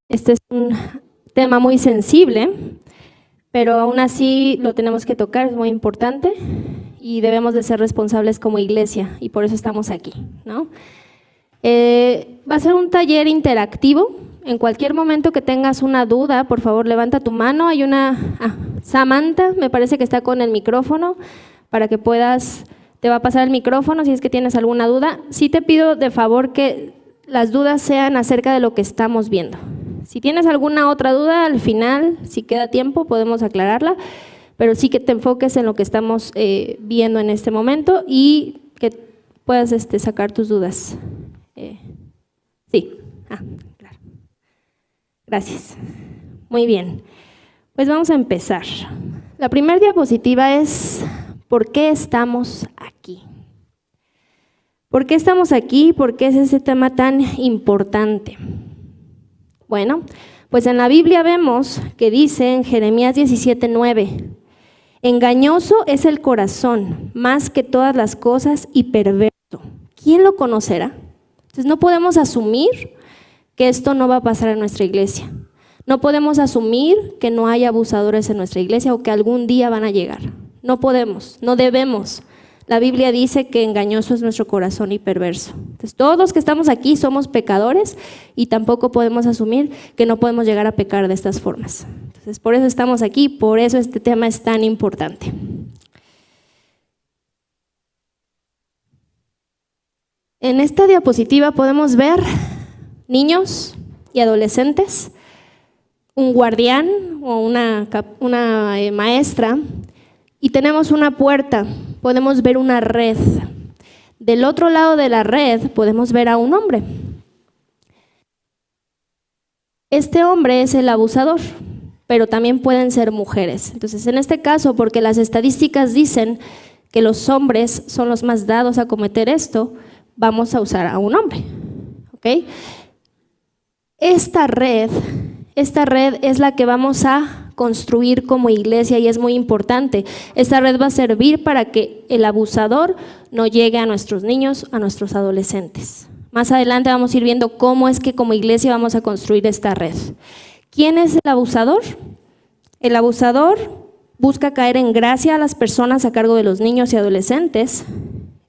Este es un tema muy sensible, pero aún así lo tenemos que tocar, es muy importante y debemos de ser responsables como iglesia y por eso estamos aquí, ¿no? Va a ser un taller interactivo. En cualquier momento que tengas una duda, por favor levanta tu mano. Hay Samantha, me parece que está con el micrófono, para que puedas, te va a pasar el micrófono si es que tienes alguna duda. Sí te pido de favor que las dudas sean acerca de lo que estamos viendo. Si tienes alguna otra duda, al final, si queda tiempo, podemos aclararla, pero sí que te enfoques en lo que estamos viendo en este momento y que puedas sacar tus dudas. Sí, claro. Gracias. Muy bien, pues vamos a empezar. La primera diapositiva es ¿por qué estamos aquí? ¿Por qué estamos aquí? ¿Por qué es ese tema tan importante? Bueno, pues en la Biblia vemos que dice en Jeremías 17:9, engañoso es el corazón más que todas las cosas y perverso. ¿Quién lo conocerá? Entonces no podemos asumir que esto no va a pasar en nuestra iglesia. No podemos asumir que no hay abusadores en nuestra iglesia o que algún día van a llegar. No podemos, no debemos. La Biblia dice que engañoso es nuestro corazón y perverso. Entonces, todos los que estamos aquí somos pecadores y tampoco podemos asumir que no podemos llegar a pecar de estas formas. Entonces, por eso estamos aquí, por eso este tema es tan importante. En esta diapositiva podemos ver niños y adolescentes, un guardián o una maestra, y tenemos una puerta, podemos ver una red. Del otro lado de la red podemos ver a un hombre. Este hombre es el abusador, pero también pueden ser mujeres. Entonces, en este caso, porque las estadísticas dicen que los hombres son los más dados a cometer esto, vamos a usar a un hombre, ¿ok? Esta red es la que vamos a construir como iglesia y es muy importante. Esta red va a servir para que el abusador no llegue a nuestros niños, a nuestros adolescentes. Más adelante vamos a ir viendo cómo es que como iglesia vamos a construir esta red. ¿Quién es el abusador? El abusador busca caer en gracia a las personas a cargo de los niños y adolescentes.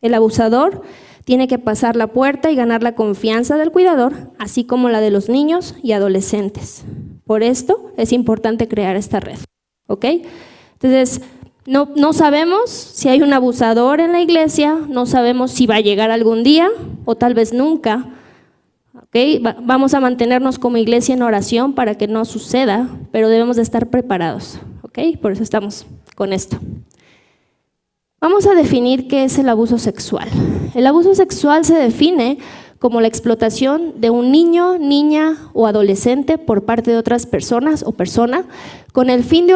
El abusador tiene que pasar la puerta y ganar la confianza del cuidador, así como la de los niños y adolescentes. Por esto es importante crear esta red, ¿ok? Entonces, no sabemos si hay un abusador en la iglesia, no sabemos si va a llegar algún día o tal vez nunca, ¿ok? Vamos a mantenernos como iglesia en oración para que no suceda, pero debemos de estar preparados, ¿ok? Por eso estamos con esto. Vamos a definir qué es el abuso sexual. El abuso sexual se define como la explotación de un niño, niña o adolescente por parte de otras personas o persona con el fin de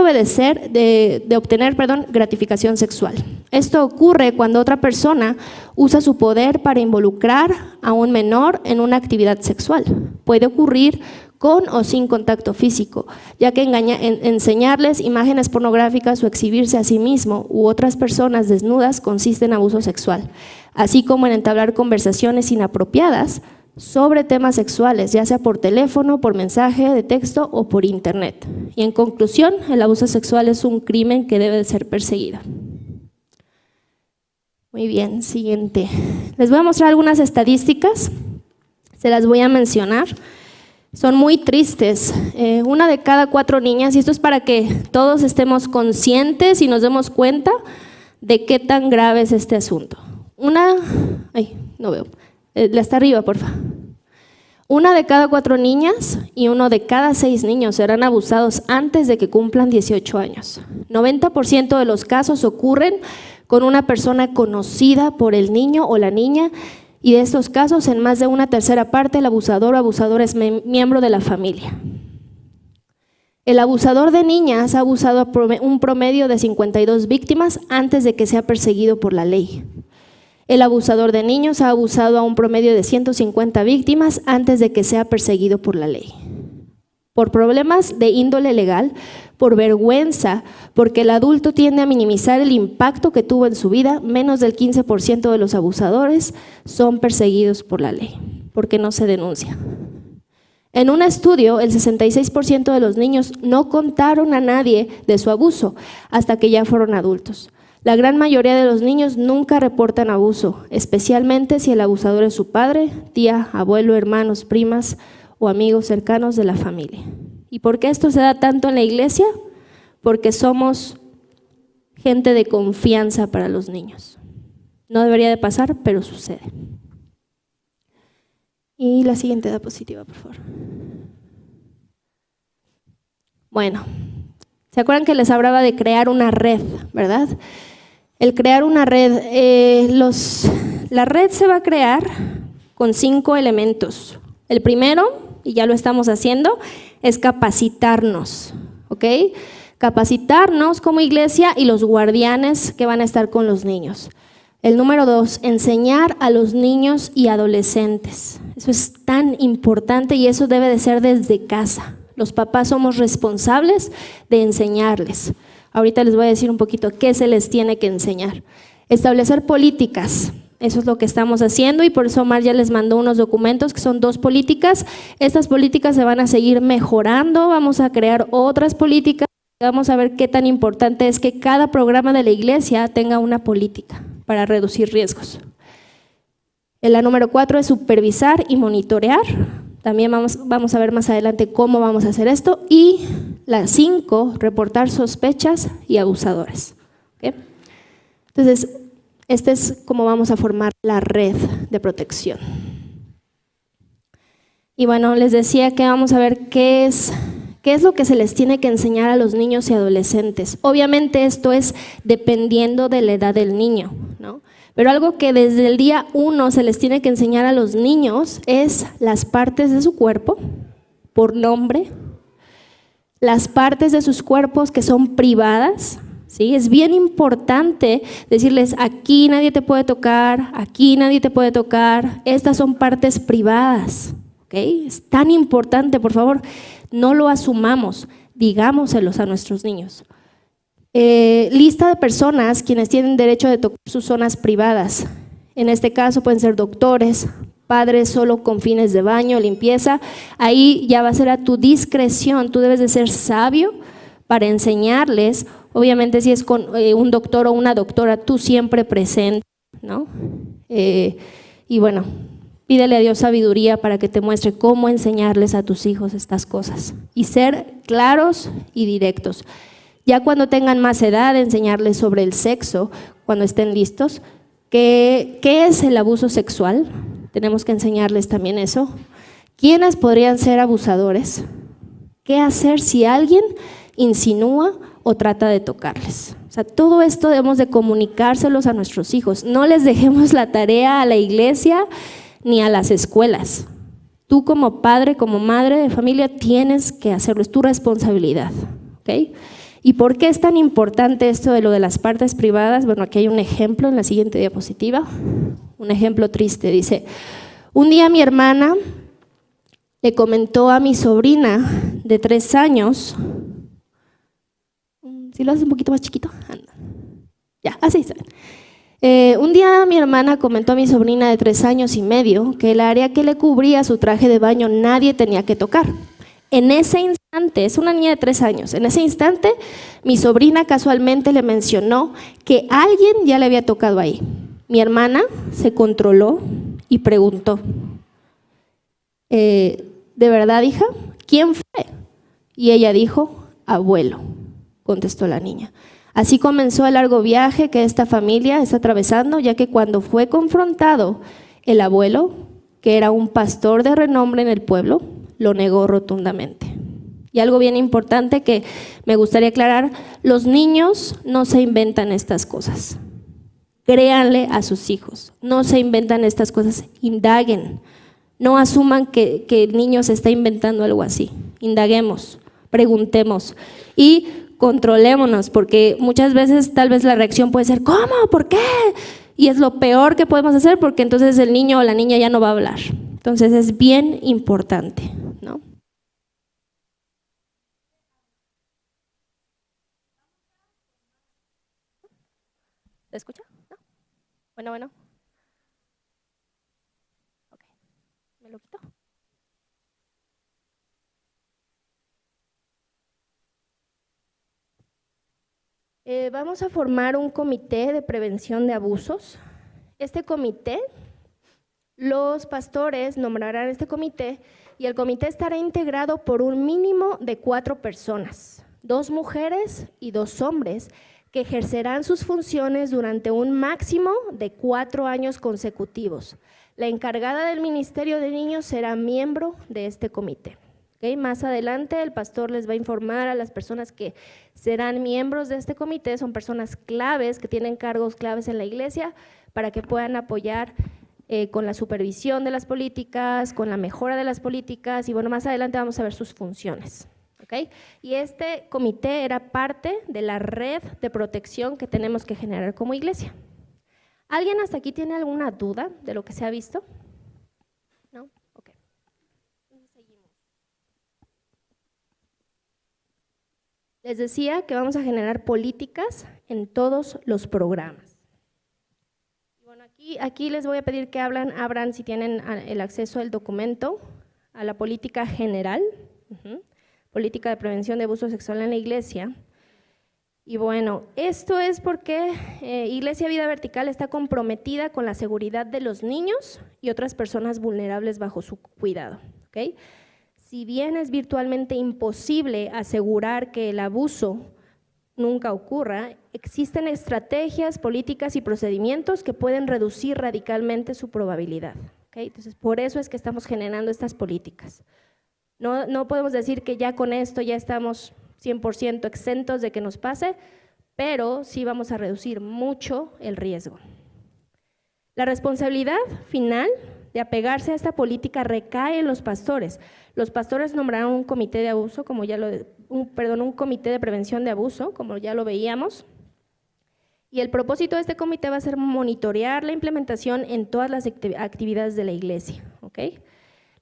obtener gratificación sexual. Esto ocurre cuando otra persona usa su poder para involucrar a un menor en una actividad sexual. Puede ocurrir con o sin contacto físico, ya que enseñarles imágenes pornográficas o exhibirse a sí mismo u otras personas desnudas consiste en abuso sexual, así como en entablar conversaciones inapropiadas sobre temas sexuales, ya sea por teléfono, por mensaje de texto o por internet. Y en conclusión, el abuso sexual es un crimen que debe de ser perseguido. Muy bien, siguiente. Les voy a mostrar algunas estadísticas, se las voy a mencionar. Son muy tristes. 1 de cada 4 niñas, y esto es para que todos estemos conscientes y nos demos cuenta de qué tan grave es este asunto. No veo. La está arriba, por favor. 1 de cada 4 niñas y 1 de cada 6 niños serán abusados antes de que cumplan 18 años. 90% de los casos ocurren con una persona conocida por el niño o la niña, y de estos casos, en más de una tercera parte, el abusador o abusadora es miembro de la familia. El abusador de niñas ha abusado a un promedio de 52 víctimas antes de que sea perseguido por la ley. El abusador de niños ha abusado a un promedio de 150 víctimas antes de que sea perseguido por la ley. Por problemas de índole legal, por vergüenza, porque el adulto tiende a minimizar el impacto que tuvo en su vida, menos del 15% de los abusadores son perseguidos por la ley, porque no se denuncia. En un estudio, el 66% de los niños no contaron a nadie de su abuso hasta que ya fueron adultos. La gran mayoría de los niños nunca reportan abuso, especialmente si el abusador es su padre, tía, abuelo, hermanos, primas o amigos cercanos de la familia. ¿Y por qué esto se da tanto en la iglesia? Porque somos gente de confianza para los niños. No debería de pasar, pero sucede. Y la siguiente diapositiva, por favor. Bueno, ¿se acuerdan que les hablaba de crear una red, verdad? El crear una red, la red se va a crear con 5 elementos. El primero, y ya lo estamos haciendo, es capacitarnos, ¿ok? Capacitarnos como iglesia y los guardianes que van a estar con los niños. El número 2, enseñar a los niños y adolescentes. Eso es tan importante y eso debe de ser desde casa. Los papás somos responsables de enseñarles. Ahorita les voy a decir un poquito qué se les tiene que enseñar. Establecer políticas. Eso es lo que estamos haciendo y por eso Omar ya les mandó unos documentos que son 2 políticas. Estas políticas se van a seguir mejorando, vamos a crear otras políticas. Vamos a ver qué tan importante es que cada programa de la iglesia tenga una política para reducir riesgos. La número 4 es supervisar y monitorear. También vamos a ver más adelante cómo vamos a hacer esto. Y la 5, reportar sospechas y abusadores. ¿Okay? Entonces, este es cómo vamos a formar la red de protección. Y bueno, les decía que vamos a ver qué es lo que se les tiene que enseñar a los niños y adolescentes. Obviamente esto es dependiendo de la edad del niño, ¿no? Pero algo que desde el día 1 se les tiene que enseñar a los niños es las partes de su cuerpo, por nombre, las partes de sus cuerpos que son privadas, ¿sí? Es bien importante decirles, aquí nadie te puede tocar, aquí nadie te puede tocar, estas son partes privadas, ¿ok? Es tan importante, por favor, no lo asumamos, digámoselos a nuestros niños. Lista de personas quienes tienen derecho de tocar sus zonas privadas. En este caso pueden ser doctores, padres solo con fines de baño, limpieza. Ahí ya va a ser a tu discreción, tú debes de ser sabio para enseñarles. Obviamente si es con un doctor o una doctora, tú siempre presente, ¿no? Y bueno, pídele a Dios sabiduría para que te muestre cómo enseñarles a tus hijos estas cosas y ser claros y directos. Ya cuando tengan más edad, enseñarles sobre el sexo, cuando estén listos. ¿Qué es el abuso sexual? Tenemos que enseñarles también eso. ¿Quiénes podrían ser abusadores? ¿Qué hacer si alguien insinúa o trata de tocarles? O sea, todo esto debemos de comunicárselos a nuestros hijos. No les dejemos la tarea a la iglesia ni a las escuelas. Tú como padre, como madre de familia, tienes que hacerlo, es tu responsabilidad, ¿ok? ¿Y por qué es tan importante esto de lo de las partes privadas? Bueno, aquí hay un ejemplo en la siguiente diapositiva, un ejemplo triste. Dice, un día mi hermana le comentó a mi sobrina de 3 años, ¿si lo haces un poquito más chiquito? Anda. Ya, así está. Un día mi hermana comentó a mi sobrina de 3 años y medio que el área que le cubría su traje de baño nadie tenía que tocar. En ese instante, es una niña de 3 años, en ese instante mi sobrina casualmente le mencionó que alguien ya le había tocado ahí. Mi hermana se controló y preguntó, ¿de verdad, hija? ¿Quién fue? Y ella dijo, abuelo, contestó la niña. Así comenzó el largo viaje que esta familia está atravesando, ya que cuando fue confrontado el abuelo, que era un pastor de renombre en el pueblo, lo negó rotundamente. Y algo bien importante que me gustaría aclarar, los niños no se inventan estas cosas. Créanle a sus hijos, no se inventan estas cosas, indaguen. No asuman que el niño se está inventando algo así. Indaguemos, preguntemos y controlémonos, porque muchas veces tal vez la reacción puede ser, ¿cómo? ¿Por qué? Y es lo peor que podemos hacer porque entonces el niño o la niña ya no va a hablar. Entonces es bien importante, ¿no? ¿Se escucha? ¿No? Bueno. Ok, ¿me lo quito? Vamos a formar un comité de prevención de abusos. Este comité, los pastores nombrarán este comité y el comité estará integrado por un mínimo de 4 personas, 2 mujeres y 2 hombres, que ejercerán sus funciones durante un máximo de 4 años consecutivos. La encargada del Ministerio de Niños será miembro de este comité. ¿Okay? Más adelante el pastor les va a informar a las personas que serán miembros de este comité, son personas claves que tienen cargos claves en la iglesia para que puedan apoyar con la supervisión de las políticas, con la mejora de las políticas y bueno, más adelante vamos a ver sus funciones. ¿Okay? Y este comité era parte de la red de protección que tenemos que generar como iglesia. ¿Alguien hasta aquí tiene alguna duda de lo que se ha visto? ¿No? Ok. Seguimos. Les decía que vamos a generar políticas en todos los programas. Y bueno, aquí les voy a pedir que abran si tienen el acceso al documento, a la política general. Política de prevención de abuso sexual en la iglesia. Y bueno, esto es porque Iglesia Vida Vertical está comprometida con la seguridad de los niños y otras personas vulnerables bajo su cuidado. ¿Okay? Si bien es virtualmente imposible asegurar que el abuso nunca ocurra, existen estrategias, políticas y procedimientos que pueden reducir radicalmente su probabilidad. ¿Okay? Entonces, por eso es que estamos generando estas políticas. No podemos decir que ya con esto ya estamos 100% exentos de que nos pase, pero sí vamos a reducir mucho el riesgo. La responsabilidad final de apegarse a esta política recae en los pastores. Los pastores nombrarán un comité de abuso, un comité de prevención de abuso, como ya lo veíamos. Y el propósito de este comité va a ser monitorear la implementación en todas las actividades de la iglesia. ¿Okay?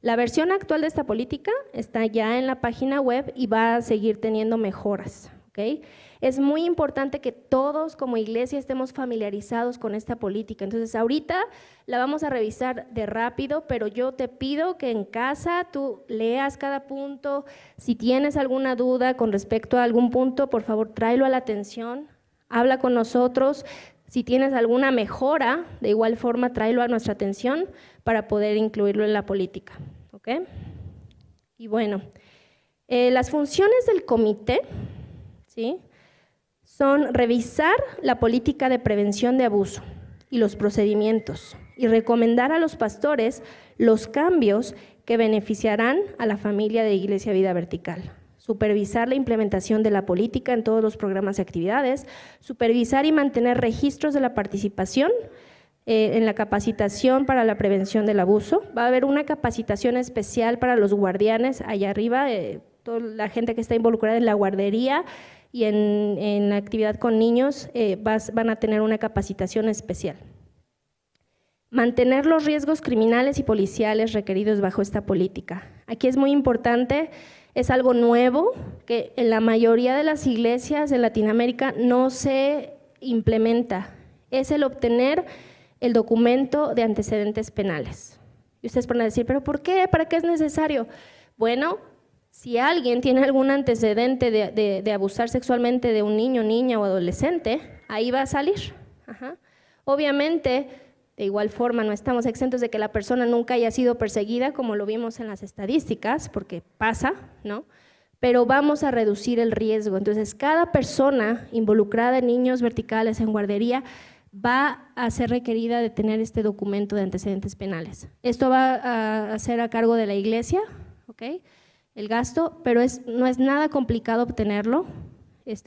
La versión actual de esta política está ya en la página web y va a seguir teniendo mejoras. ¿Okay? Es muy importante que todos como iglesia estemos familiarizados con esta política. Entonces, ahorita la vamos a revisar de rápido, pero yo te pido que en casa tú leas cada punto. Si tienes alguna duda con respecto a algún punto, por favor, tráelo a la atención, habla con nosotros. Si tienes alguna mejora, de igual forma, tráelo a nuestra atención para poder incluirlo en la política. ¿Okay? Y bueno, las funciones del comité, ¿sí?, son revisar la política de prevención de abuso y los procedimientos y recomendar a los pastores los cambios que beneficiarán a la familia de Iglesia Vida Vertical. Supervisar la implementación de la política en todos los programas y actividades, supervisar y mantener registros de la participación en la capacitación para la prevención del abuso. Va a haber una capacitación especial para los guardianes allá arriba, toda la gente que está involucrada en la guardería y en la actividad con niños van a tener una capacitación especial. Mantener los riesgos criminales y policiales requeridos bajo esta política. Aquí es muy importante, es algo nuevo que en la mayoría de las iglesias en Latinoamérica no se implementa, es el obtener el documento de antecedentes penales. Y ustedes van a decir, ¿pero por qué? ¿Para qué es necesario? Bueno, si alguien tiene algún antecedente de abusar sexualmente de un niño, niña o adolescente, ahí va a salir. Obviamente, de igual forma, no estamos exentos de que la persona nunca haya sido perseguida, como lo vimos en las estadísticas, porque pasa, ¿no? Pero vamos a reducir el riesgo. Entonces, cada persona involucrada en niños verticales, en guardería, va a ser requerida de tener este documento de antecedentes penales. Esto va a ser a cargo de la iglesia, ¿ok?, el gasto, pero no es nada complicado obtenerlo.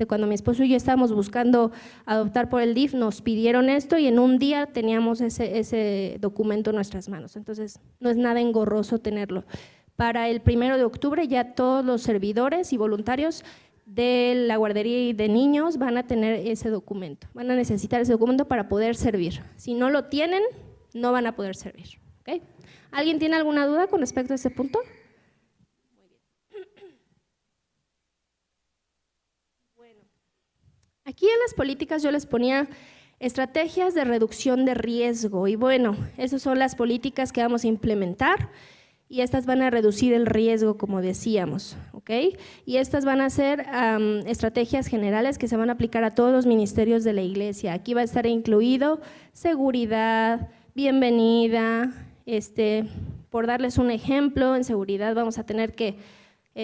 Cuando mi esposo y yo estábamos buscando adoptar por el DIF, nos pidieron esto y en un día teníamos ese documento en nuestras manos. Entonces, no es nada engorroso tenerlo. Para el 1 de octubre ya todos los servidores y voluntarios de la guardería y de niños van a tener ese documento, van a necesitar ese documento para poder servir. Si no lo tienen, no van a poder servir. ¿Okay? ¿Alguien tiene alguna duda con respecto a ese punto? Aquí en las políticas yo les ponía estrategias de reducción de riesgo y bueno, esas son las políticas que vamos a implementar. y estas van a reducir el riesgo, como decíamos, ¿ok? Y estas van a ser estrategias generales que se van a aplicar a todos los ministerios de la iglesia. Aquí va a estar incluido seguridad, bienvenida, por darles un ejemplo, en seguridad vamos a tener que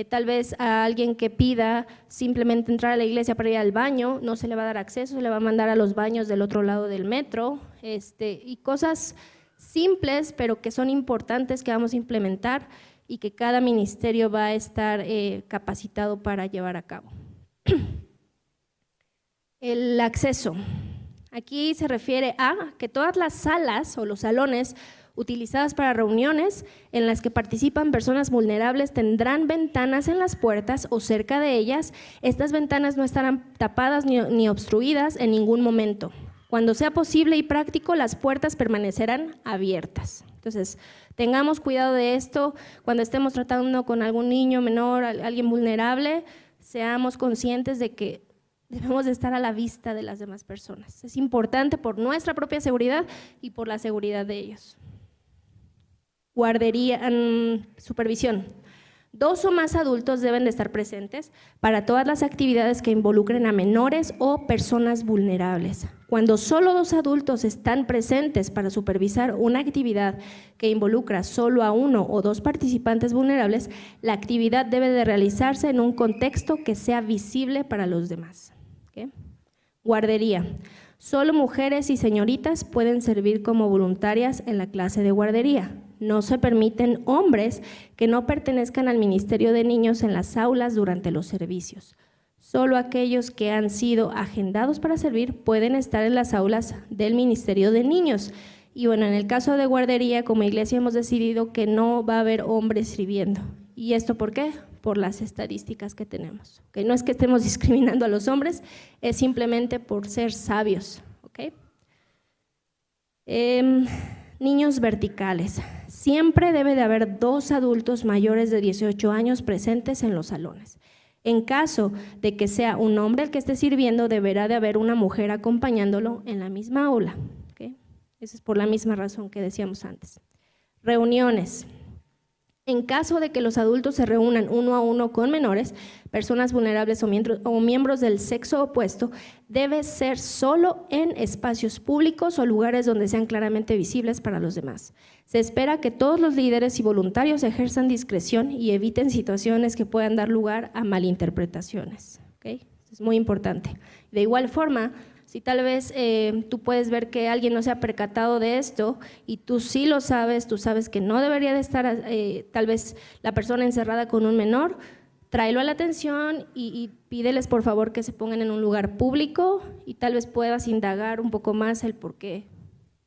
tal vez a alguien que pida simplemente entrar a la iglesia para ir al baño, no se le va a dar acceso, se le va a mandar a los baños del otro lado del metro, y cosas simples, pero que son importantes que vamos a implementar y que cada ministerio va a estar capacitado para llevar a cabo. El acceso. Aquí se refiere a que todas las salas o los salones utilizadas para reuniones en las que participan personas vulnerables tendrán ventanas en las puertas o cerca de ellas. Estas ventanas no estarán tapadas ni obstruidas en ningún momento. Cuando sea posible y práctico, las puertas permanecerán abiertas. Entonces, tengamos cuidado de esto. Cuando estemos tratando con algún niño menor, alguien vulnerable, seamos conscientes de que debemos de estar a la vista de las demás personas. Es importante por nuestra propia seguridad y por la seguridad de ellos. Guardería, supervisión. 2 o más adultos deben de estar presentes para todas las actividades que involucren a menores o personas vulnerables. Cuando solo 2 adultos están presentes para supervisar una actividad que involucra solo a 1 o 2 participantes vulnerables, la actividad debe de realizarse en un contexto que sea visible para los demás. ¿Okay? Guardería. Solo mujeres y señoritas pueden servir como voluntarias en la clase de guardería. No se permiten hombres que no pertenezcan al Ministerio de Niños en las aulas durante los servicios. Solo aquellos que han sido agendados para servir pueden estar en las aulas del Ministerio de Niños. Y bueno, en el caso de guardería, como iglesia hemos decidido que no va a haber hombres sirviendo. ¿Y esto por qué? Por las estadísticas que tenemos. ¿Okay? No es que estemos discriminando a los hombres, es simplemente por ser sabios. ¿Okay? Niños verticales. Siempre debe de haber 2 adultos mayores de 18 años presentes en los salones. En caso de que sea un hombre el que esté sirviendo, deberá de haber una mujer acompañándolo en la misma aula. ¿Okay? Esa es por la misma razón que decíamos antes. Reuniones. En caso de que los adultos se reúnan 1 a 1 con menores, personas vulnerables o miembros del sexo opuesto, debe ser solo en espacios públicos o lugares donde sean claramente visibles para los demás. Se espera que todos los líderes y voluntarios ejerzan discreción y eviten situaciones que puedan dar lugar a malinterpretaciones. ¿Okay? Es muy importante. De igual forma, si tal vez tú puedes ver que alguien no se ha percatado de esto y tú sí lo sabes, tú sabes que no debería de estar tal vez la persona encerrada con un menor, tráelo a la atención y pídeles por favor que se pongan en un lugar público y tal vez puedas indagar un poco más el por qué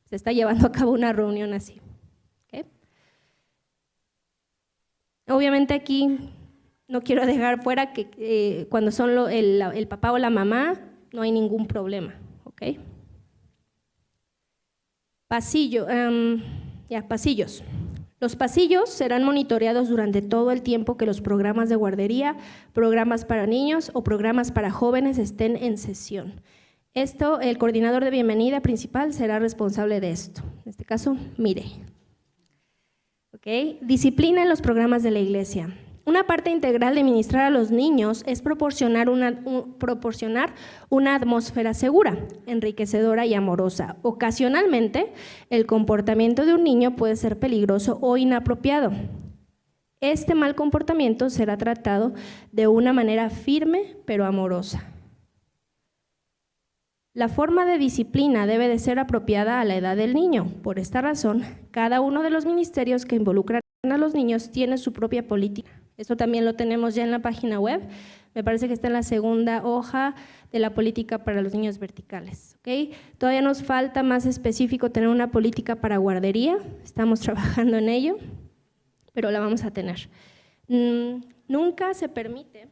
se está llevando a cabo una reunión así. ¿Okay? Obviamente aquí no quiero dejar fuera que cuando son el papá o la mamá, no hay ningún problema, ¿ok? Pasillos. Los pasillos serán monitoreados durante todo el tiempo que los programas de guardería, programas para niños o programas para jóvenes estén en sesión. El coordinador de bienvenida principal será responsable de esto. En este caso, mire. ¿Okay? Disciplina en los programas de la iglesia. Una parte integral de ministrar a los niños es proporcionar una atmósfera segura, enriquecedora y amorosa. Ocasionalmente, el comportamiento de un niño puede ser peligroso o inapropiado. Este mal comportamiento será tratado de una manera firme pero amorosa. La forma de disciplina debe de ser apropiada a la edad del niño. Por esta razón, cada uno de los ministerios que involucran a los niños tiene su propia política. Esto también lo tenemos ya en la página web, me parece que está en la segunda hoja de la política para los niños verticales. ¿Okay? Todavía nos falta más específico tener una política para guardería, estamos trabajando en ello, pero la vamos a tener. Nunca se permite,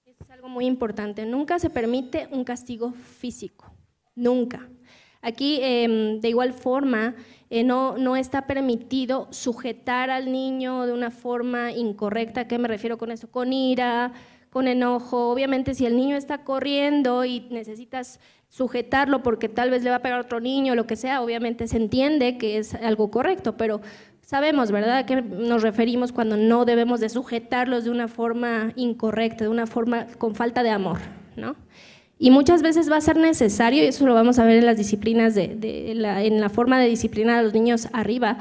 esto es algo muy importante, nunca se permite un castigo físico, nunca. Aquí, de igual forma, no está permitido sujetar al niño de una forma incorrecta. ¿A qué me refiero con eso? Con ira, con enojo. Obviamente, si el niño está corriendo y necesitas sujetarlo porque tal vez le va a pegar a otro niño o lo que sea, obviamente se entiende que es algo correcto, pero Sabemos, ¿verdad?, a qué nos referimos cuando no debemos de sujetarlos de una forma incorrecta, de una forma con falta de amor, ¿no? Y muchas veces va a ser necesario, y eso lo vamos a ver en las disciplinas, en la forma de disciplinar a los niños arriba,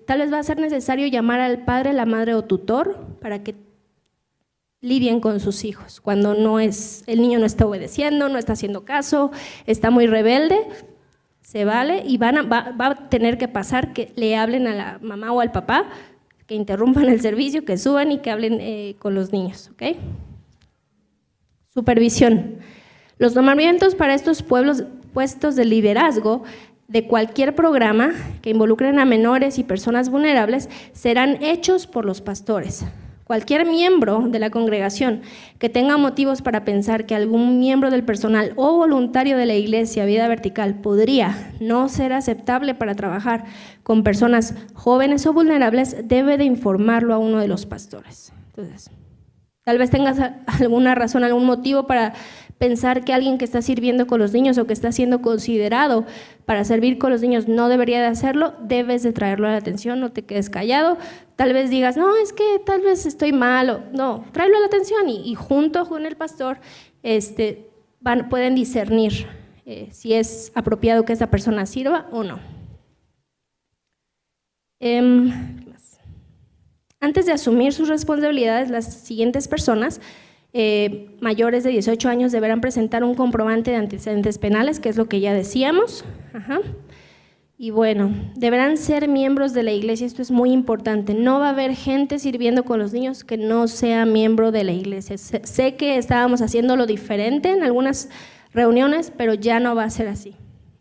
tal vez va a ser necesario llamar al padre, la madre o tutor para que lidien con sus hijos, cuando el niño no está obedeciendo, no está haciendo caso, está muy rebelde. Se vale y va a tener que pasar que le hablen a la mamá o al papá, que interrumpan el servicio, que suban y que hablen con los niños, ¿ok? Supervisión. Los nombramientos para estos puestos de liderazgo de cualquier programa que involucren a menores y personas vulnerables serán hechos por los pastores. Cualquier miembro de la congregación que tenga motivos para pensar que algún miembro del personal o voluntario de la iglesia Vida Vertical podría no ser aceptable para trabajar con personas jóvenes o vulnerables, debe de informarlo a uno de los pastores. Entonces, tal vez tengas alguna razón, algún motivo para pensar que alguien que está sirviendo con los niños o que está siendo considerado para servir con los niños no debería de hacerlo, debes de traerlo a la atención, no te quedes callado. Tal vez digas, no, es que tal vez estoy mal, no, tráelo a la atención y junto con el pastor pueden discernir si es apropiado que esa persona sirva o no. ¿Qué más? Antes de asumir sus responsabilidades, las siguientes personas mayores de 18 años deberán presentar un comprobante de antecedentes penales, que es lo que ya decíamos. Y bueno, deberán ser miembros de la iglesia, esto es muy importante, no va a haber gente sirviendo con los niños que no sea miembro de la iglesia. Sé que estábamos haciéndolo diferente en algunas reuniones, pero ya no va a ser así,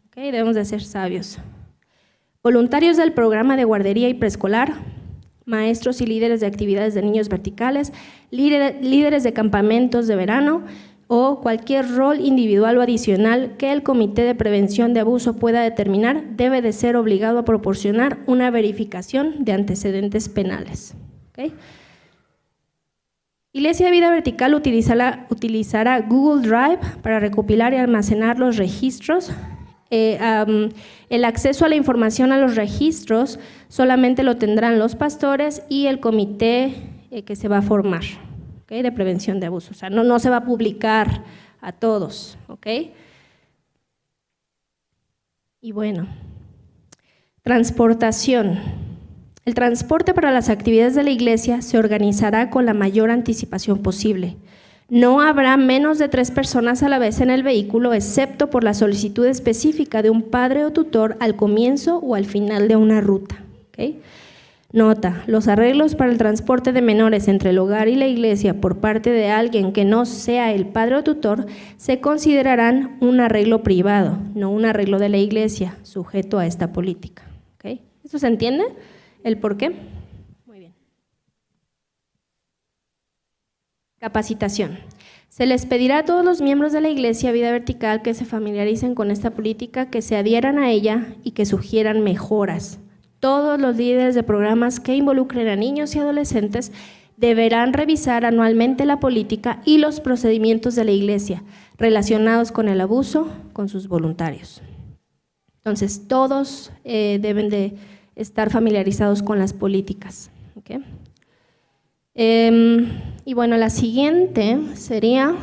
¿okay? Debemos de ser sabios. Voluntarios del programa de guardería y preescolar, maestros y líderes de actividades de niños verticales, líderes de campamentos de verano o cualquier rol individual o adicional que el Comité de Prevención de Abuso pueda determinar, debe de ser obligado a proporcionar una verificación de antecedentes penales. ¿Okay? Iglesia Vida Vertical utilizará Google Drive para recopilar y almacenar los registros. El acceso a la información a los registros solamente lo tendrán los pastores y el comité que se va a formar, ¿okay? De prevención de abuso, o sea, no se va a publicar a todos, ¿ok? Y bueno, transportación. El transporte para las actividades de la iglesia se organizará con la mayor anticipación posible. No habrá menos de 3 personas a la vez en el vehículo, excepto por la solicitud específica de un padre o tutor al comienzo o al final de una ruta. ¿Okay? Nota, los arreglos para el transporte de menores entre el hogar y la iglesia por parte de alguien que no sea el padre o tutor se considerarán un arreglo privado, no un arreglo de la iglesia, sujeto a esta política. ¿Okay? ¿Esto se entiende? ¿El por qué? Capacitación. Se les pedirá a todos los miembros de la Iglesia Vida Vertical que se familiaricen con esta política, que se adhieran a ella y que sugieran mejoras. Todos los líderes de programas que involucren a niños y adolescentes deberán revisar anualmente la política y los procedimientos de la Iglesia relacionados con el abuso con sus voluntarios. Entonces, todos deben de estar familiarizados con las políticas. ¿Okay? Y bueno, la siguiente sería,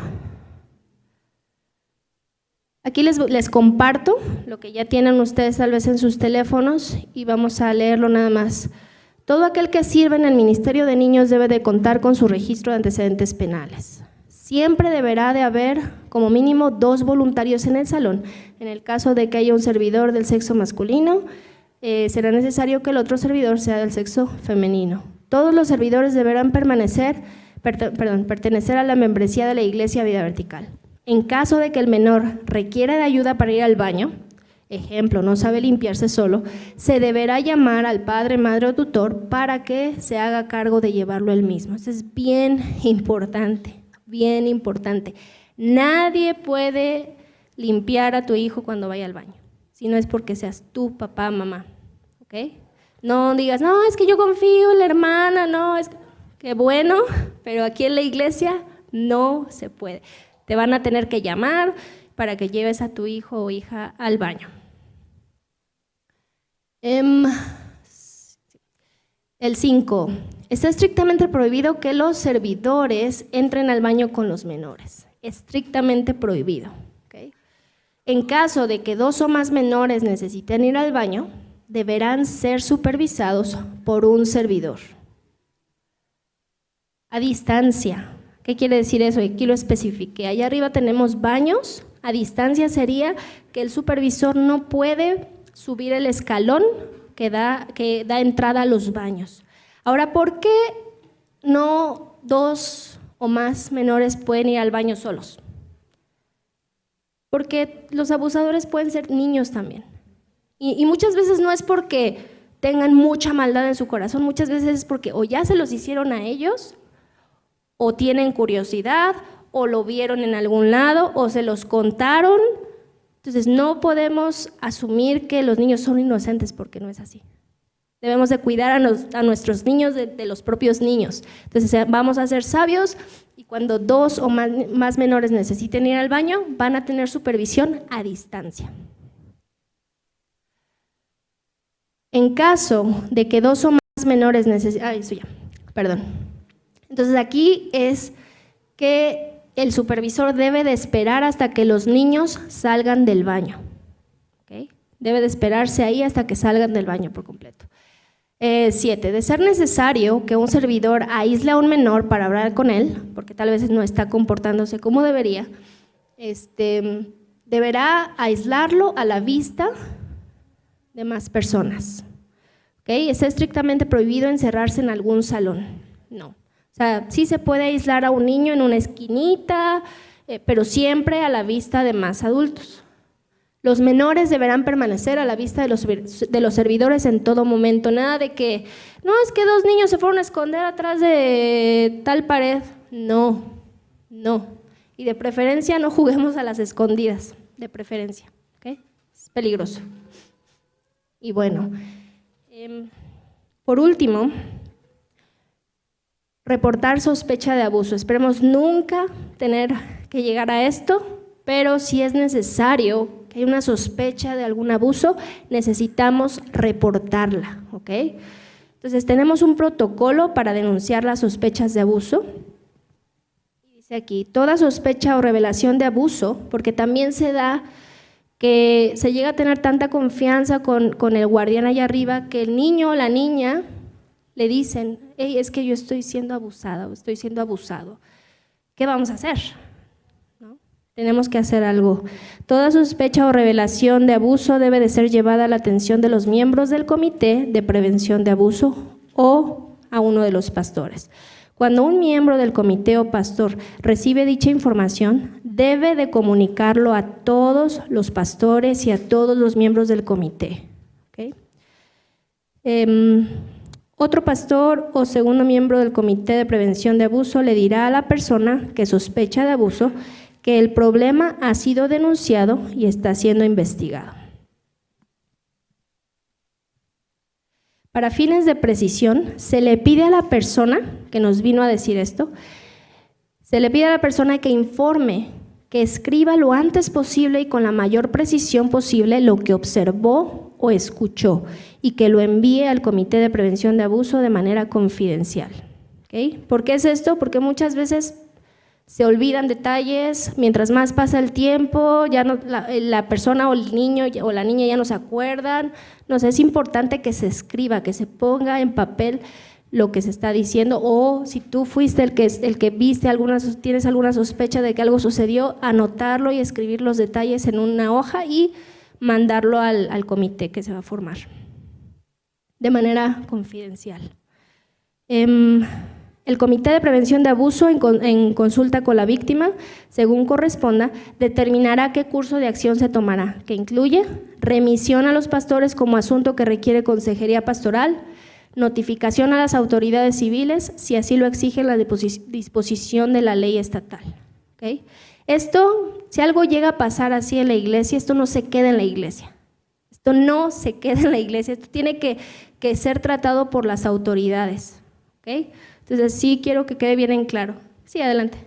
aquí les comparto lo que ya tienen ustedes tal vez en sus teléfonos y vamos a leerlo nada más. Todo aquel que sirva en el Ministerio de Niños debe de contar con su registro de antecedentes penales. Siempre deberá de haber como mínimo 2 voluntarios en el salón. En el caso de que haya un servidor del sexo masculino, será necesario que el otro servidor sea del sexo femenino. Todos los servidores deberán pertenecer a la membresía de la Iglesia Vida Vertical. En caso de que el menor requiera de ayuda para ir al baño, ejemplo, no sabe limpiarse solo, se deberá llamar al padre, madre o tutor para que se haga cargo de llevarlo él mismo. Eso es bien importante, bien importante. Nadie puede limpiar a tu hijo cuando vaya al baño, si no es porque seas tú, papá, mamá, ¿ok? No digas, no, es que yo confío en la hermana, no, es que bueno, pero aquí en la iglesia no se puede. Te van a tener que llamar para que lleves a tu hijo o hija al baño. El 5. Está estrictamente prohibido que los servidores entren al baño con los menores. Estrictamente prohibido. ¿Okay? En caso de que 2 o más menores necesiten ir al baño, deberán ser supervisados por un servidor. A distancia. ¿Qué quiere decir eso? Aquí lo especifiqué. Allá arriba tenemos baños. A distancia sería que el supervisor no puede subir el escalón que da entrada a los baños. Ahora, ¿por qué no 2 o más menores pueden ir al baño solos? Porque los abusadores pueden ser niños también. Y muchas veces no es porque tengan mucha maldad en su corazón, muchas veces es porque o ya se los hicieron a ellos, o tienen curiosidad, o lo vieron en algún lado, o se los contaron. Entonces no podemos asumir que los niños son inocentes porque no es así. Debemos de cuidar a nuestros niños de los propios niños. Entonces vamos a ser sabios y cuando 2 o más menores necesiten ir al baño, van a tener supervisión a distancia. En caso de que 2 o más menores Entonces aquí es que el supervisor debe de esperar hasta que los niños salgan del baño. ¿Okay? Debe de esperarse ahí hasta que salgan del baño por completo. 7. De ser necesario que un servidor aísle a un menor para hablar con él, porque tal vez no está comportándose como debería, deberá aislarlo a la vista de más personas. ¿Okay? Es estrictamente prohibido encerrarse en algún salón. No. O sea, sí se puede aislar a un niño en una esquinita, pero siempre a la vista de más adultos. Los menores deberán permanecer a la vista de los servidores en todo momento. Nada de que, no, es que 2 niños se fueron a esconder atrás de tal pared. No, no. Y de preferencia no juguemos a las escondidas, de preferencia. ¿Okay? Es peligroso. Y bueno, por último, reportar sospecha de abuso. Esperemos nunca tener que llegar a esto, pero si es necesario que hay una sospecha de algún abuso, necesitamos reportarla, ¿ok? Entonces tenemos un protocolo para denunciar las sospechas de abuso. Dice aquí, toda sospecha o revelación de abuso, porque también se da que se llega a tener tanta confianza con el guardián allá arriba que el niño o la niña le dicen, hey, es que yo estoy siendo abusada o estoy siendo abusado. ¿Qué vamos a hacer? ¿No? Tenemos que hacer algo. Toda sospecha o revelación de abuso debe de ser llevada a la atención de los miembros del Comité de Prevención de Abuso o a uno de los pastores. Cuando un miembro del comité o pastor recibe dicha información, debe de comunicarlo a todos los pastores y a todos los miembros del comité. ¿Okay? Otro pastor o segundo miembro del Comité de Prevención de Abuso le dirá a la persona que sospecha de abuso que el problema ha sido denunciado y está siendo investigado. Para fines de precisión, se le pide a la persona que nos vino a decir esto, se le pide a la persona que informe, que escriba lo antes posible y con la mayor precisión posible lo que observó o escuchó y que lo envíe al Comité de Prevención de Abuso de manera confidencial. ¿Okay? ¿Por qué es esto? Porque muchas veces se olvidan detalles, mientras más pasa el tiempo, ya no, la persona o el niño o la niña ya no se acuerdan. No sé, es importante que se escriba, que se ponga en papel lo que se está diciendo, o si tú fuiste el que viste tienes alguna sospecha de que algo sucedió, anotarlo y escribir los detalles en una hoja y mandarlo al comité que se va a formar de manera confidencial. El Comité de Prevención de Abuso, en consulta con la víctima, según corresponda, determinará qué curso de acción se tomará, que incluye remisión a los pastores como asunto que requiere consejería pastoral, notificación a las autoridades civiles, si así lo exige la disposición de la ley estatal. ¿Okay? Esto, si algo llega a pasar así en la iglesia, esto no se queda en la iglesia. Esto no se queda en la iglesia, esto tiene que ser tratado por las autoridades. ¿Okay? Entonces sí quiero que quede bien en claro. Sí, adelante.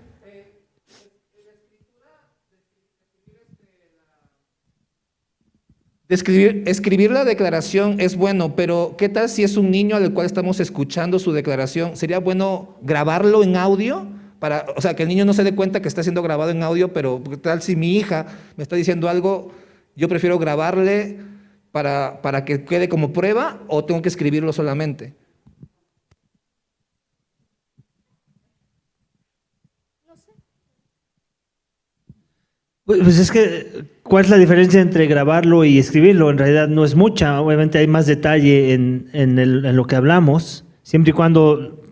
Escribir la declaración es bueno, pero ¿qué tal si es un niño al cual estamos escuchando su declaración? ¿Sería bueno grabarlo en audio? O sea, que el niño no se dé cuenta que está siendo grabado en audio, pero ¿qué tal si mi hija me está diciendo algo? Yo prefiero grabarle para que quede como prueba, o tengo que escribirlo solamente. Pues es que, ¿cuál es la diferencia entre grabarlo y escribirlo? En realidad no es mucha, obviamente hay más detalle en lo que hablamos, siempre y cuando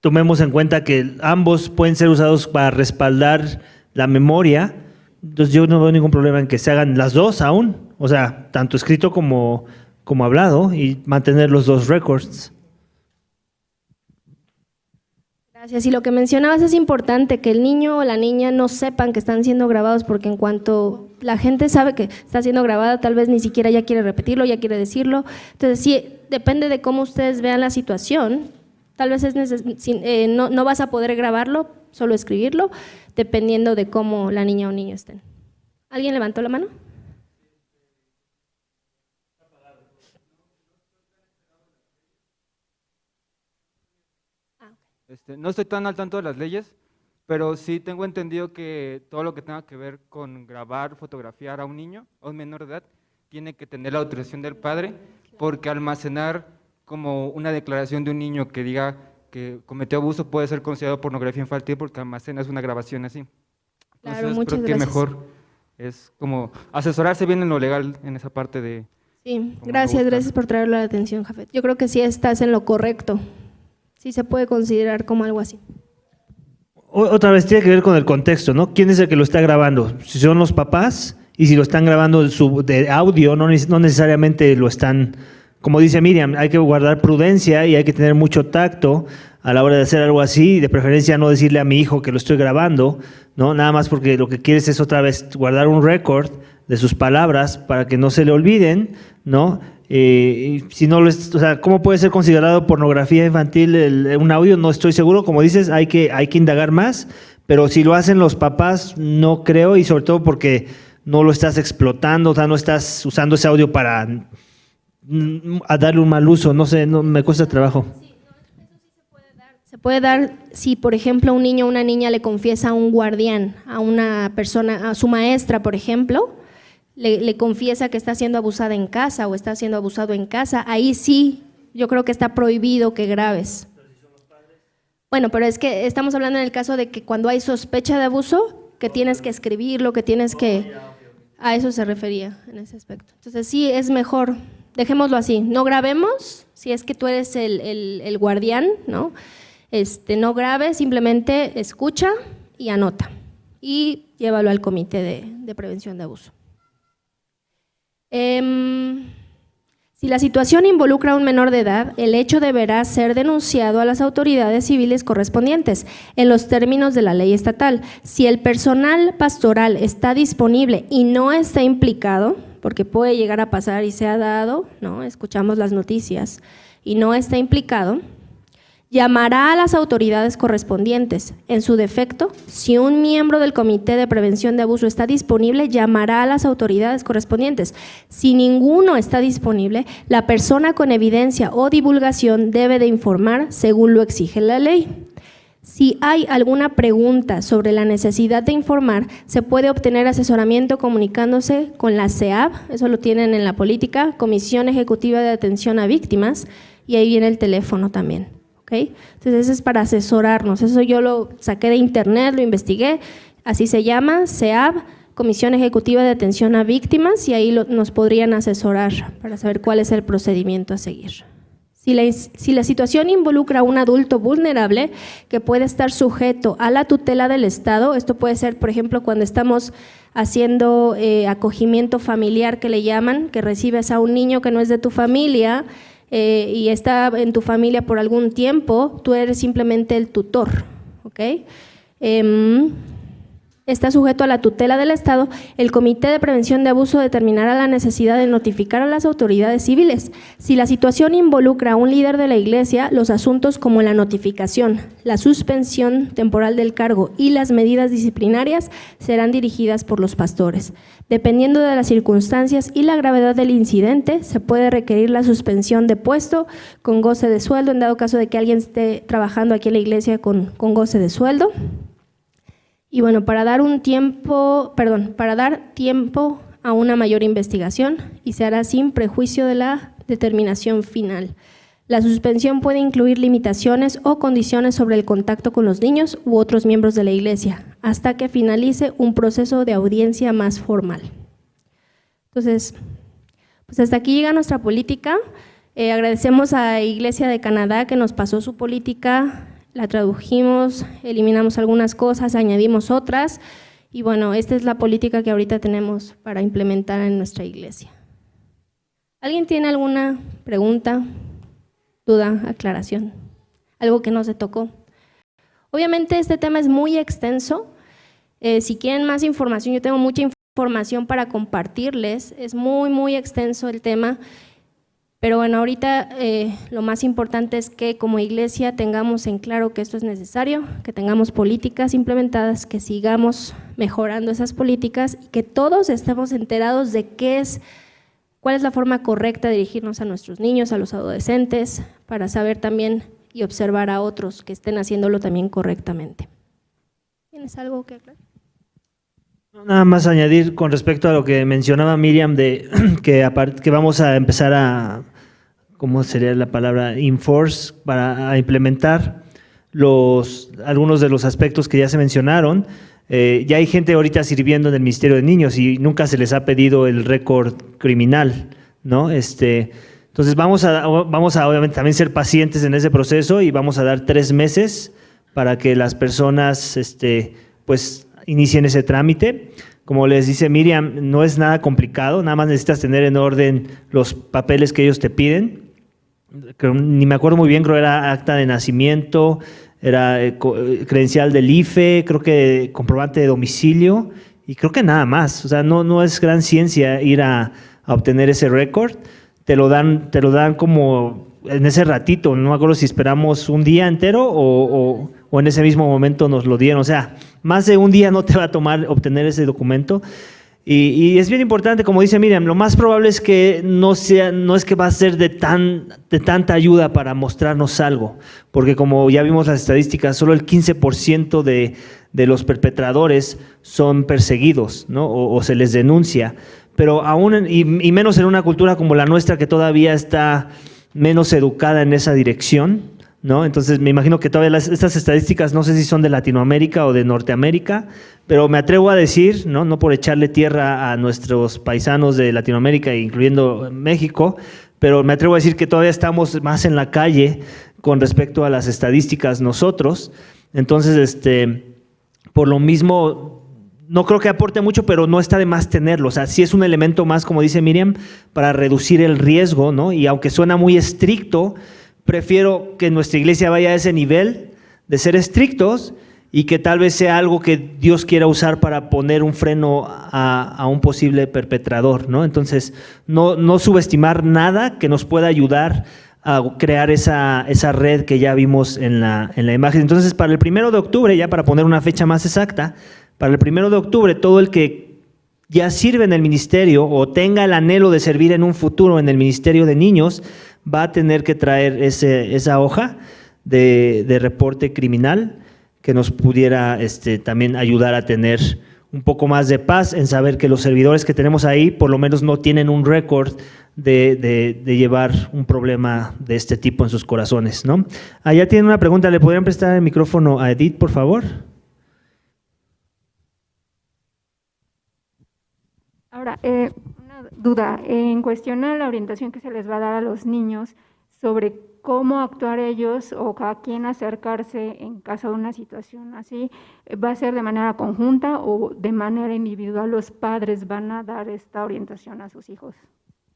tomemos en cuenta que ambos pueden ser usados para respaldar la memoria. Entonces yo no veo ningún problema en que se hagan las dos aún, o sea, tanto escrito como hablado, y mantener los dos records. Gracias. Y lo que mencionabas es importante, que el niño o la niña no sepan que están siendo grabados, porque en cuanto la gente sabe que está siendo grabada, tal vez ni siquiera ya quiere repetirlo, ya quiere decirlo. Entonces sí, depende de cómo ustedes vean la situación. Tal vez no vas a poder grabarlo, solo escribirlo, dependiendo de cómo la niña o niño estén. ¿Alguien levantó la mano? No estoy tan al tanto de las leyes, pero sí tengo entendido que todo lo que tenga que ver con grabar, fotografiar a un niño o un menor de edad tiene que tener la autorización del padre, porque almacenar como una declaración de un niño que diga que cometió abuso puede ser considerado pornografía infantil porque almacenas una grabación así. Claro, Entonces, muchas creo que gracias. mejor es como asesorarse bien en lo legal en esa parte de… Sí, cómo gracias por traerlo a la atención, Jafet. Yo creo que sí estás en lo correcto. Sí se puede considerar como algo así. Otra vez tiene que ver con el contexto, ¿no? ¿Quién es el que lo está grabando? Si son los papás, y si lo están grabando de audio, no necesariamente lo están, como dice Miriam, hay que guardar prudencia y hay que tener mucho tacto a la hora de hacer algo así, de preferencia no decirle a mi hijo que lo estoy grabando, ¿no? Nada más porque lo que quieres es otra vez guardar un récord de sus palabras para que no se le olviden, ¿no? Si no, o sea, ¿cómo puede ser considerado pornografía infantil un audio? No estoy seguro, como dices, hay que indagar más, pero si lo hacen los papás, no creo, y sobre todo porque no lo estás explotando, o sea, no estás usando ese audio para a darle un mal uso, no sé, no, me cuesta trabajo. Se puede dar si, por ejemplo, un niño o una niña le confiesa a un guardián, a una persona, a su maestra, por ejemplo, le confiesa que está siendo abusada en casa o está siendo abusado en casa, ahí sí, yo creo que está prohibido que grabes. Bueno, pero es que estamos hablando en el caso de que cuando hay sospecha de abuso, que tienes que escribirlo, que tienes que… A eso se refería en ese aspecto. Entonces sí, es mejor, dejémoslo así, no grabemos, si es que tú eres el guardián, ¿no? No grabes, simplemente escucha y anota y llévalo al comité de prevención de abuso. Si la situación involucra a un menor de edad, el hecho deberá ser denunciado a las autoridades civiles correspondientes en los términos de la ley estatal. Si el personal pastoral está disponible y no está implicado, porque puede llegar a pasar y se ha dado, ¿no? Escuchamos las noticias, y no está implicado, llamará a las autoridades correspondientes. En su defecto, si un miembro del Comité de Prevención de Abuso está disponible, llamará a las autoridades correspondientes. Si ninguno está disponible, la persona con evidencia o divulgación debe de informar según lo exige la ley. Si hay alguna pregunta sobre la necesidad de informar, se puede obtener asesoramiento comunicándose con la CEAV, eso lo tienen en la política, Comisión Ejecutiva de Atención a Víctimas, y ahí viene el teléfono también. ¿Okay? Entonces eso es para asesorarnos, eso yo lo saqué de internet, lo investigué, así se llama, CEAV, Comisión Ejecutiva de Atención a Víctimas, y ahí nos podrían asesorar para saber cuál es el procedimiento a seguir. Si la situación involucra a un adulto vulnerable que puede estar sujeto a la tutela del Estado, esto puede ser, por ejemplo, cuando estamos haciendo acogimiento familiar, que le llaman, que recibes a un niño que no es de tu familia, y está en tu familia por algún tiempo, tú eres simplemente el tutor, ¿ok? está sujeto a la tutela del Estado, el Comité de Prevención de Abuso determinará la necesidad de notificar a las autoridades civiles. Si la situación involucra a un líder de la Iglesia, los asuntos como la notificación, la suspensión temporal del cargo y las medidas disciplinarias serán dirigidas por los pastores. Dependiendo de las circunstancias y la gravedad del incidente, se puede requerir la suspensión de puesto con goce de sueldo, en dado caso de que alguien esté trabajando aquí en la iglesia con goce de sueldo. Y bueno, para dar tiempo a una mayor investigación, y se hará sin prejuicio de la determinación final. La suspensión puede incluir limitaciones o condiciones sobre el contacto con los niños u otros miembros de la iglesia, hasta que finalice un proceso de audiencia más formal. Entonces, pues hasta aquí llega nuestra política. Agradecemos a Iglesia de Canadá que nos pasó su política. La tradujimos, eliminamos algunas cosas, añadimos otras y bueno, esta es la política que ahorita tenemos para implementar en nuestra iglesia. ¿Alguien tiene alguna pregunta, duda, aclaración? Algo que no se tocó. Obviamente este tema es muy extenso. Si quieren más información, yo tengo mucha información para compartirles. Es muy extenso el tema. Pero bueno, ahorita lo más importante es que como iglesia tengamos en claro que esto es necesario, que tengamos políticas implementadas, que sigamos mejorando esas políticas y que todos estemos enterados de cuál es la forma correcta de dirigirnos a nuestros niños, a los adolescentes, para saber también y observar a otros que estén haciéndolo también correctamente. ¿Tienes algo que aclarar? Nada más añadir con respecto a lo que mencionaba Miriam, de que vamos a empezar a, ¿cómo sería la palabra? Enforce, a implementar algunos de los aspectos que ya se mencionaron. Ya hay gente ahorita sirviendo en el Ministerio de Niños y nunca se les ha pedido el récord criminal, ¿no? Entonces vamos a obviamente también ser pacientes en ese proceso y vamos a dar 3 meses para que las personas pues inicien ese trámite. Como les dice Miriam, no es nada complicado, nada más necesitas tener en orden los papeles que ellos te piden. Ni me acuerdo muy bien, creo que era acta de nacimiento, era credencial del IFE, creo que comprobante de domicilio y creo que nada más. O sea, no es gran ciencia ir a obtener ese récord. Te lo dan como en ese ratito, no me acuerdo si esperamos un día entero o en ese mismo momento nos lo dieron. O sea, más de un día no te va a tomar obtener ese documento. Y es bien importante, como dice Miriam, lo más probable es que no es que va a ser de tanta ayuda para mostrarnos algo, porque como ya vimos las estadísticas, solo el 15% de los perpetradores son perseguidos, ¿no? o se les denuncia, pero aún, y menos en una cultura como la nuestra que todavía está menos educada en esa dirección, ¿no? Entonces me imagino que todavía estas estadísticas no sé si son de Latinoamérica o de Norteamérica, pero me atrevo a decir, no por echarle tierra a nuestros paisanos de Latinoamérica, incluyendo México, pero me atrevo a decir que todavía estamos más en la calle con respecto a las estadísticas nosotros. Entonces, por lo mismo, no creo que aporte mucho, pero no está de más tenerlo. O sea, sí es un elemento más, como dice Miriam, para reducir el riesgo, ¿no? Y aunque suena muy estricto, prefiero que nuestra iglesia vaya a ese nivel de ser estrictos y que tal vez sea algo que Dios quiera usar para poner un freno a un posible perpetrador, ¿no? Entonces, no subestimar nada que nos pueda ayudar a crear esa red que ya vimos en la imagen. Entonces, para el 1 de octubre, ya para poner una fecha más exacta, para el 1 de octubre, todo el que ya sirve en el ministerio o tenga el anhelo de servir en un futuro en el ministerio de niños, va a tener que traer esa hoja de reporte criminal que nos pudiera también ayudar a tener un poco más de paz en saber que los servidores que tenemos ahí por lo menos no tienen un récord de llevar un problema de este tipo en sus corazones, ¿no? Allá tienen una pregunta, ¿le podrían prestar el micrófono a Edith, por favor? Ahora, una duda, en cuestión a la orientación que se les va a dar a los niños sobre cómo actuar ellos o a quién acercarse en caso de una situación así, ¿va a ser de manera conjunta o de manera individual los padres van a dar esta orientación a sus hijos?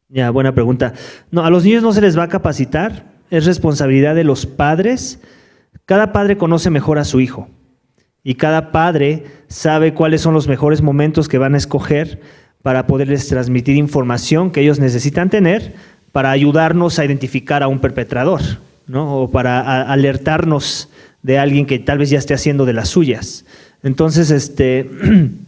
Ya, buena pregunta. No, a los niños no se les va a capacitar, es responsabilidad de los padres. Cada padre conoce mejor a su hijo y cada padre sabe cuáles son los mejores momentos que van a escoger para poderles transmitir información que ellos necesitan tener para ayudarnos a identificar a un perpetrador, ¿no? O para alertarnos de alguien que tal vez ya esté haciendo de las suyas. Entonces,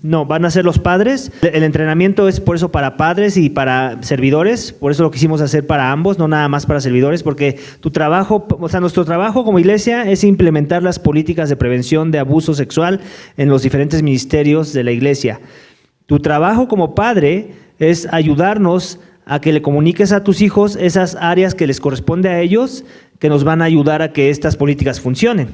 no, van a ser los padres. El entrenamiento es por eso para padres y para servidores, por eso lo quisimos hacer para ambos, no nada más para servidores, porque tu trabajo, o sea, nuestro trabajo como iglesia es implementar las políticas de prevención de abuso sexual en los diferentes ministerios de la iglesia. Tu trabajo como padre es ayudarnos a que le comuniques a tus hijos esas áreas que les corresponde a ellos, que nos van a ayudar a que estas políticas funcionen,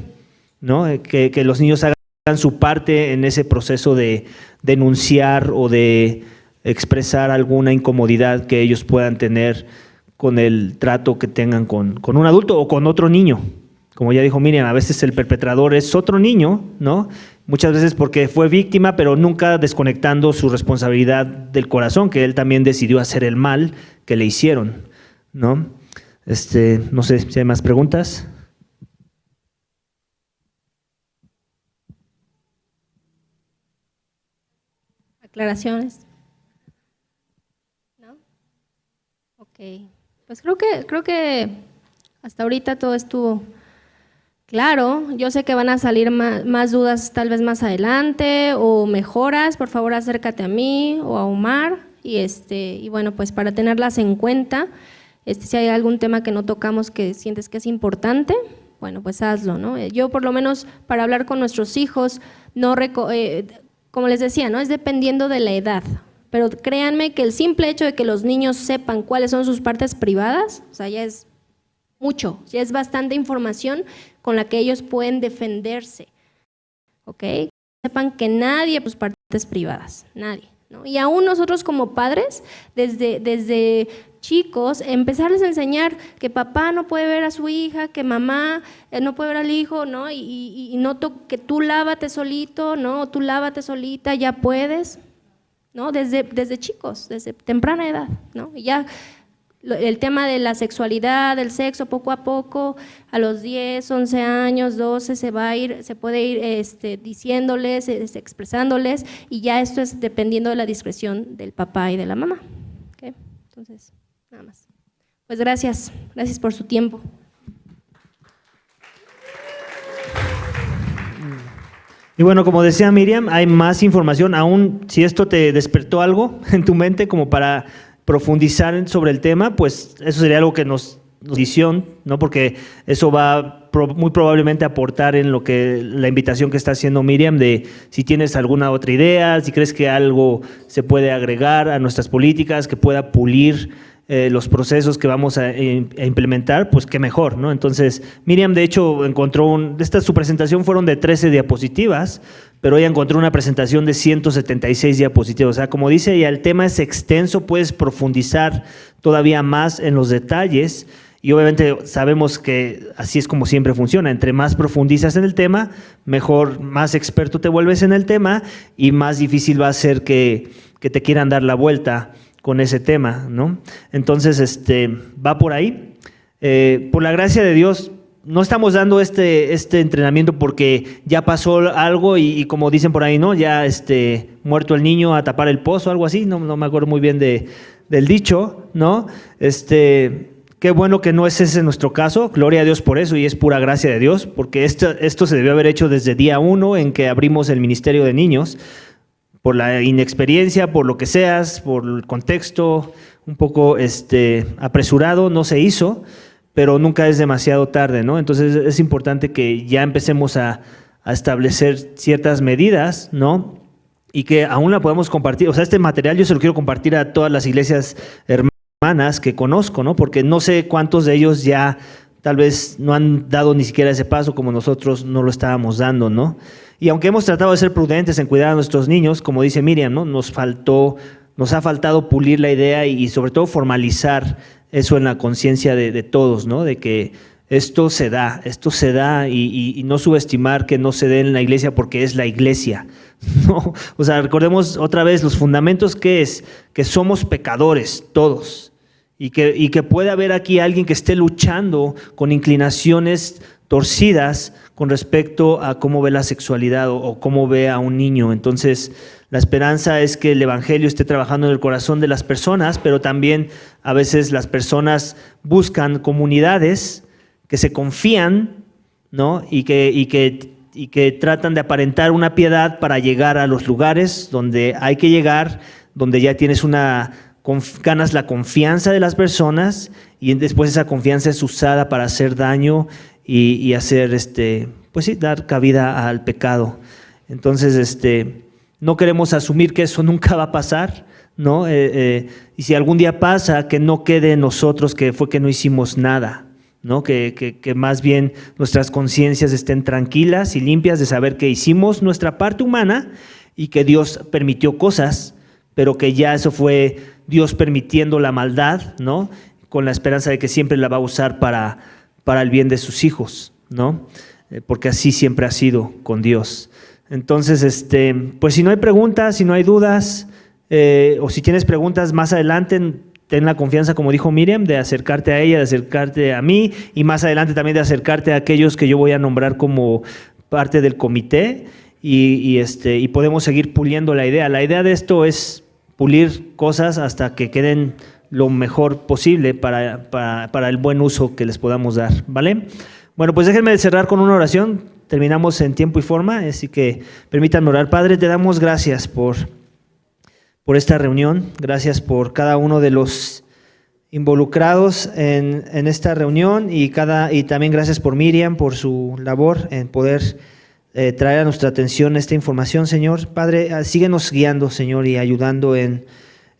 ¿no? Que los niños hagan su parte en ese proceso de denunciar o de expresar alguna incomodidad que ellos puedan tener con el trato que tengan con un adulto o con otro niño. Como ya dijo Miriam, a veces el perpetrador es otro niño, ¿no? Muchas veces porque fue víctima, pero nunca desconectando su responsabilidad del corazón, que él también decidió hacer el mal que le hicieron, ¿no? No sé si hay más preguntas. ¿Aclaraciones? ¿No? Ok. Pues creo que hasta ahorita todo estuvo claro. Yo sé que van a salir más dudas tal vez más adelante o mejoras. Por favor, acércate a mí o a Omar y bueno, pues para tenerlas en cuenta. Si hay algún tema que no tocamos que sientes que es importante, bueno, pues hazlo, ¿no? Yo por lo menos para hablar con nuestros hijos, como les decía, ¿no? Es dependiendo de la edad, pero créanme que el simple hecho de que los niños sepan cuáles son sus partes privadas, o sea, ya es mucho, ya es bastante información con la que ellos pueden defenderse, ¿ok? Sepan que nadie sus partes privadas, nadie, ¿no? Y aún nosotros como padres, desde chicos, empezarles a enseñar que papá no puede ver a su hija, que mamá no puede ver al hijo, ¿no? Y no que tú lávate solito, ¿no? O tú lávate solita, ya puedes, ¿no? Desde chicos, desde temprana edad, ¿no? Y ya el tema de la sexualidad, del sexo, poco a poco, a los 10, 11 años, 12, se puede ir diciéndoles, expresándoles, y ya esto es dependiendo de la discreción del papá y de la mamá, ¿okay? Entonces, nada más. Pues gracias por su tiempo. Y bueno, como decía Miriam, hay más información, aún si esto te despertó algo en tu mente como para profundizar sobre el tema, pues eso sería algo que nos visión, ¿no? Porque eso va muy probablemente a aportar en lo que la invitación que está haciendo Miriam de si tienes alguna otra idea, si crees que algo se puede agregar a nuestras políticas, que pueda pulir los procesos que vamos a implementar, pues qué mejor, ¿no? Entonces, Miriam de hecho encontró, su presentación fueron de 13 diapositivas, pero ella encontró una presentación de 176 diapositivas. O sea, como dice ella, el tema es extenso, puedes profundizar todavía más en los detalles y obviamente sabemos que así es como siempre funciona. Entre más profundizas en el tema, mejor, más experto te vuelves en el tema y más difícil va a ser que te quieran dar la vuelta con ese tema, ¿no? Entonces, va por ahí. Por la gracia de Dios, no estamos dando este entrenamiento porque ya pasó algo y como dicen por ahí, ¿no? Ya muerto el niño a tapar el pozo, algo así, no me acuerdo muy bien del dicho, ¿no? Qué bueno que no es ese nuestro caso, gloria a Dios por eso y es pura gracia de Dios, porque esto se debió haber hecho desde día 1 en que abrimos el Ministerio de Niños, por la inexperiencia, por lo que seas, por el contexto un poco apresurado, no se hizo, pero nunca es demasiado tarde, ¿no? Entonces es importante que ya empecemos a establecer ciertas medidas, ¿no? Y que aún la podamos compartir. O sea, este material yo se lo quiero compartir a todas las iglesias hermanas que conozco, ¿no? Porque no sé cuántos de ellos ya tal vez no han dado ni siquiera ese paso como nosotros no lo estábamos dando, ¿no? Y aunque hemos tratado de ser prudentes en cuidar a nuestros niños, como dice Miriam, ¿no? Nos ha faltado pulir la idea y sobre todo formalizar eso en la conciencia de todos, ¿no? De que esto se da y no subestimar que no se dé en la iglesia porque es la iglesia, ¿no? O sea, recordemos otra vez los fundamentos que es, que somos pecadores todos y que puede haber aquí alguien que esté luchando con inclinaciones torcidas con respecto a cómo ve la sexualidad o cómo ve a un niño. Entonces, la esperanza es que el Evangelio esté trabajando en el corazón de las personas, pero también a veces las personas buscan comunidades que se confían, ¿no? y que tratan de aparentar una piedad para llegar a los lugares donde hay que llegar, donde ya tienes ganas la confianza de las personas y después esa confianza es usada para hacer daño y hacer, pues sí, dar cabida al pecado. Entonces, no queremos asumir que eso nunca va a pasar, ¿no? Y si algún día pasa, que no quede en nosotros que fue que no hicimos nada, ¿no? Que más bien nuestras conciencias estén tranquilas y limpias de saber que hicimos nuestra parte humana y que Dios permitió cosas, pero que ya eso fue Dios permitiendo la maldad, ¿no? Con la esperanza de que siempre la va a usar para el bien de sus hijos, ¿no? Porque así siempre ha sido con Dios. Entonces, pues si no hay preguntas, si no hay dudas, o si tienes preguntas más adelante, ten la confianza, como dijo Miriam, de acercarte a ella, de acercarte a mí, y más adelante también de acercarte a aquellos que yo voy a nombrar como parte del comité, y podemos seguir puliendo la idea. La idea de esto es pulir cosas hasta que queden lo mejor posible para el buen uso que les podamos dar, ¿vale? Bueno, pues déjenme cerrar con una oración. Terminamos en tiempo y forma, así que permítanme orar. Padre, te damos gracias por esta reunión, gracias por cada uno de los involucrados en esta reunión y también gracias por Miriam, por su labor en poder traer a nuestra atención esta información, Señor. Padre, síguenos guiando, Señor, y ayudando en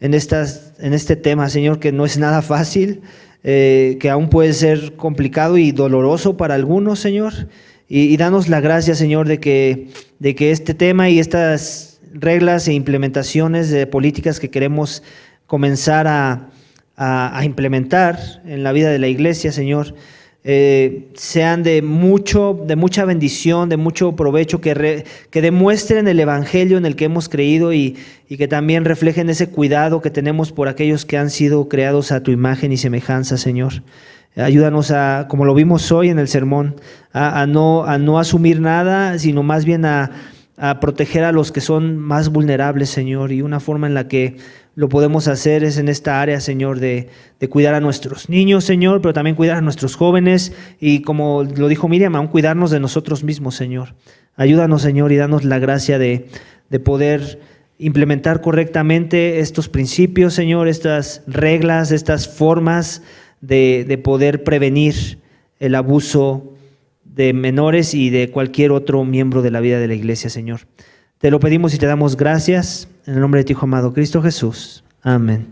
este tema, Señor, que no es nada fácil, que aún puede ser complicado y doloroso para algunos, Señor. Y danos la gracia, Señor, de que este tema y estas reglas e implementaciones de políticas que queremos comenzar a implementar en la vida de la iglesia, Señor, sean de mucha bendición, de mucho provecho, que demuestren el evangelio en el que hemos creído y que también reflejen ese cuidado que tenemos por aquellos que han sido creados a tu imagen y semejanza, Señor. Ayúdanos como lo vimos hoy en el sermón, a no asumir nada, sino más bien a proteger a los que son más vulnerables, Señor, y una forma en la que lo podemos hacer es en esta área, Señor, de cuidar a nuestros niños, Señor, pero también cuidar a nuestros jóvenes y, como lo dijo Miriam, aún cuidarnos de nosotros mismos, Señor. Ayúdanos, Señor, y danos la gracia de poder implementar correctamente estos principios, Señor, estas reglas, estas formas de poder prevenir el abuso de menores y de cualquier otro miembro de la vida de la iglesia, Señor. Te lo pedimos y te damos gracias en el nombre de tu Hijo amado Cristo Jesús. Amén.